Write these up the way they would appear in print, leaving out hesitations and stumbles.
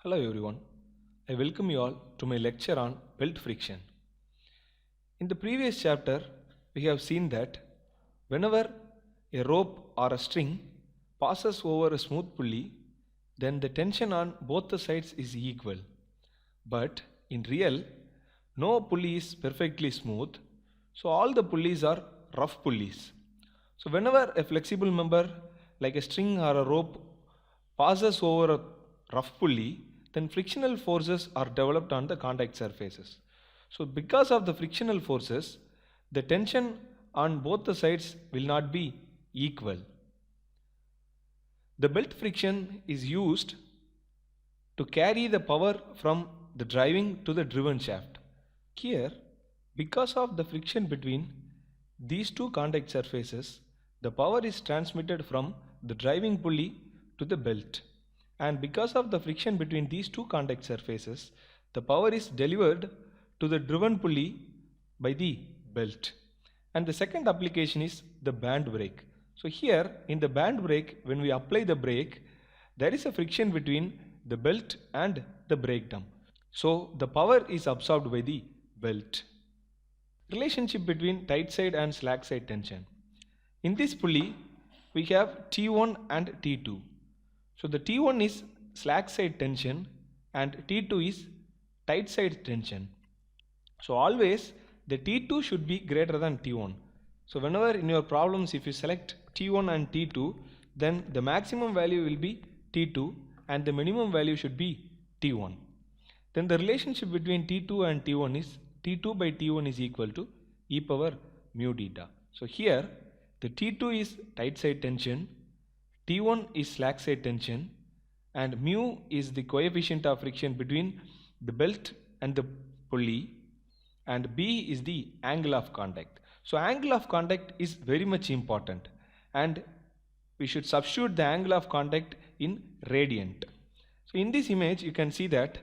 Hello everyone, I welcome you all to my lecture on belt friction. In the previous chapter, we have seen that whenever a rope or a string passes over a smooth pulley, then the tension on both the sides is equal. But in real, no pulley is perfectly smooth, so all the pulleys are rough pulleys. So whenever a flexible member like a string or a rope passes over a rough pulley, then frictional forces are developed on the contact surfaces. So because of the frictional forces, the tension on both the sides will not be equal. The belt friction is used to carry the power from the driving to the driven shaft. Here, because of the friction between these two contact surfaces, the power is transmitted from the driving pulley to the belt. And because of the friction between these two contact surfaces, the power is delivered to the driven pulley by the belt. And the second application is the band brake. So here in the band brake, when we apply the brake, there is a friction between the belt and the brake drum. So the power is absorbed by the belt. Relationship between tight side and slack side tension. In this pulley, we have T1 and T2. So the T1 is slack side tension and T2 is tight side tension. So always the T2 should be greater than T1. So whenever in your problems if you select T1 and T2, then the maximum value will be T2 and the minimum value should be T1. Then the relationship between T2 and T1 is T2 by T1 is equal to e power mu theta. So here the T2 is tight side tension, T1 is slack side tension, and mu is the coefficient of friction between the belt and the pulley, and B is the angle of contact. So angle of contact is very much important, and we should substitute the angle of contact in radiant. So in this image you can see that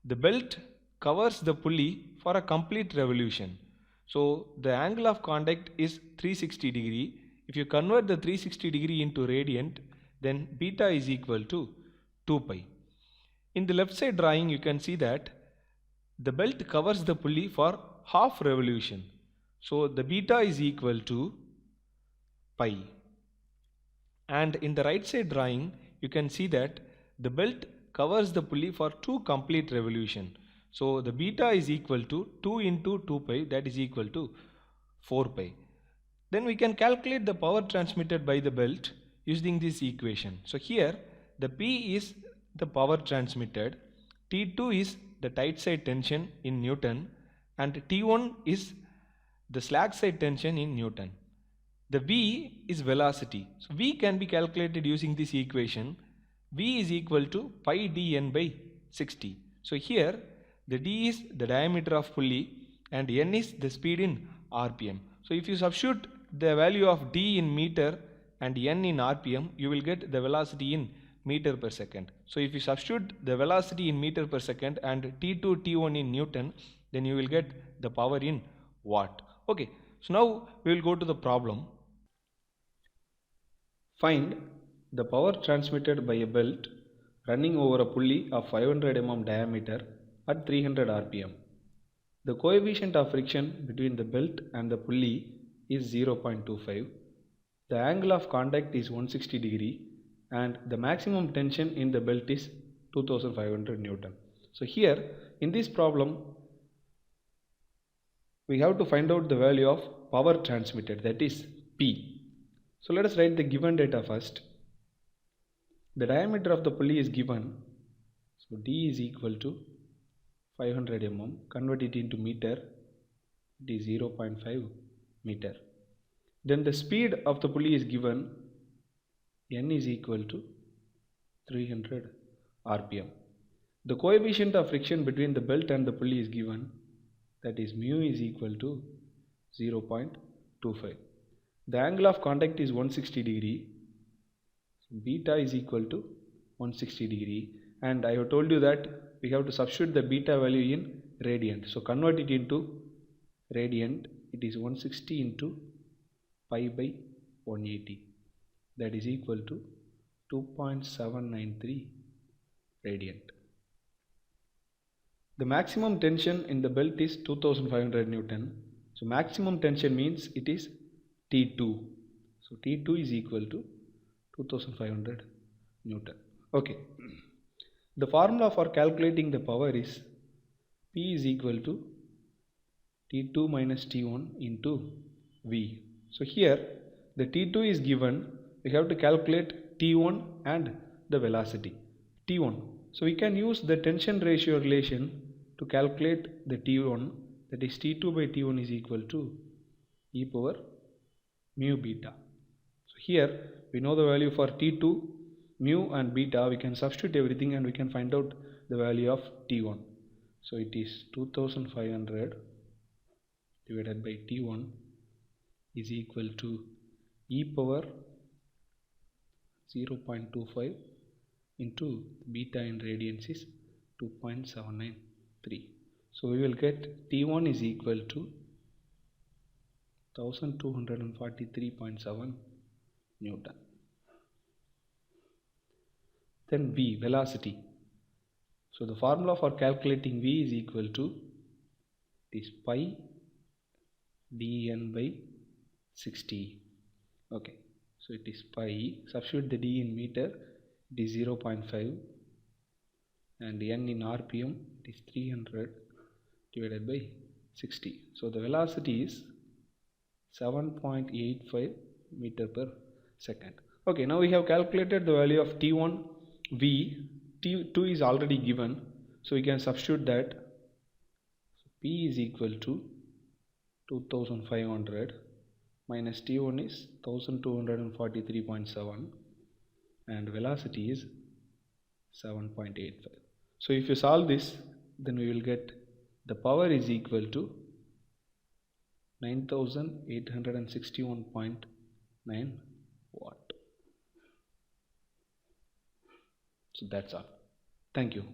the belt covers the pulley for a complete revolution. So the angle of contact is 360 degree. If you convert the 360 degree into radiant, then beta is equal to 2 pi. In the left side drawing you can see that the belt covers the pulley for half revolution. So the beta is equal to pi. And in the right side drawing you can see that the belt covers the pulley for 2 complete revolution. So the beta is equal to 2 into 2 pi, that is equal to 4 pi. Then we can calculate the power transmitted by the belt using this equation. So here the P is the power transmitted, T2 is the tight side tension in Newton, and T1 is the slack side tension in Newton. The V is velocity. So V can be calculated using this equation. V is equal to pi dn by 60. So here the d is the diameter of pulley and n is the speed in rpm. So if you substitute the value of d in meter and n in rpm, you will get the velocity in meter per second. So if you substitute the velocity in meter per second and T2 T1 in Newton, then you will get the power in watt. Okay, so now we will go to the problem. Find the power transmitted by a belt running over a pulley of 500 mm diameter at 300 rpm. The coefficient of friction between the belt and the pulley is 0.25. The angle of contact is 160 degree and the maximum tension in the belt is 2500 Newton. So here in this problem we have to find out the value of power transmitted, that is P. So let us write the given data first. The diameter of the pulley is given. So D is equal to 500 mm. Convert it into meter. It is 0.5 meter. Then the speed of the pulley is given. N is equal to 300 rpm. The coefficient of friction between the belt and the pulley is given. That is mu is equal to 0.25. The angle of contact is 160 degree. Beta is equal to 160 degree, and I have told you that we have to substitute the beta value in radiant. So convert it into radiant. It is 160 into pi by 180. That is equal to 2.793 radiant. The maximum tension in the belt is 2500 Newton. So maximum tension means it is T2. So T2 is equal to 2500 Newton. Okay. The formula for calculating the power is P is equal to T2 minus T1 into V. So here the T2 is given, we have to calculate T1 and the velocity T1. So we can use the tension ratio relation to calculate the T1, that is T2 by T1 is equal to e power mu beta. So here we know the value for T2, mu and beta, we can substitute everything and we can find out the value of T1. So it is 2500 divided by T1 is equal to e power 0.25 into beta in radians is 2.793. So we will get T1 is equal to 1243.7 Newton. Then V, velocity. So the formula for calculating V is equal to this pi dN by 60. Okay, so it is pi, substitute the d in meter, it is 0.5 and n in rpm, it is 300 divided by 60. So the velocity is 7.85 meter per second. Okay, now we have calculated the value of T1 V. T2 is already given, so we can substitute that. So P is equal to 2500 minus T1 is 1243.7 and velocity is 7.85. So if you solve this, then we will get the power is equal to 9861.9 watt. So that's all. Thank you.